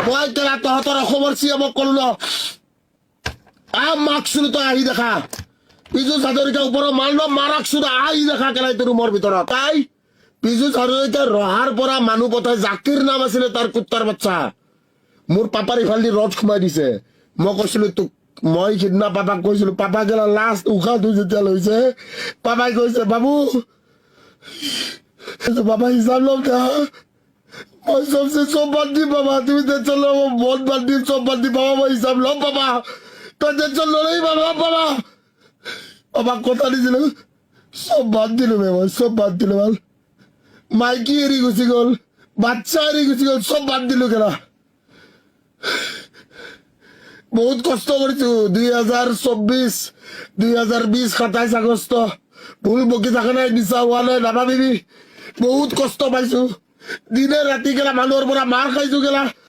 মই কেলা তহঁতৰ অসমৰ চিএমক কলো ন মাকচোন তই আহি দেখা পিজু হাজৰিকা ওপৰত মাল ন মাৰাকচোন আহি দেখা কেলাই তোৰ ৰুমৰ ভিতৰত তাই পিজু হাজৰিকা ৰহাৰ পৰা মানুহ পঠাই জাকিৰ নাম আছিলে তাৰ কুত্তাৰ বাচ্চা মোৰ পাপাৰ ইফালে ৰদ সোমাই দিছে মই কৈছিলো তোক মই সিদিনা পাপাক কৈছিলো পাপা গেলা লাষ্ট উশাহটো যেতিয়া লৈছে পাপাই কৈছে বাবু বাবা হিচাপ লম দে মই সব বাদ দি বাবা তুমি টেনশন লো বহুত বাদ দি সব বাদ দি বাবা মই হিচাপ লম বাবা তই টেনশন ললেই বাবা বাবা বাবাক কথা দিছিলো সব বাদ দিলো মই সব বাদ দিলো ভাল মাইকি এৰি গুচি গল বাচ্চা এৰি গুচি গল সব বাদ দিলো কেলা বহুত কষ্ট কৰিছো 2024 2020 27 আগষ্ট ভুল বকি থকা নাই নিচা হোৱা নাই নাভাবিবি বহুত কষ্ট পাইছো দিনে ৰাতি গেলা মানুহৰ পৰা মাৰ খাইছো গেলা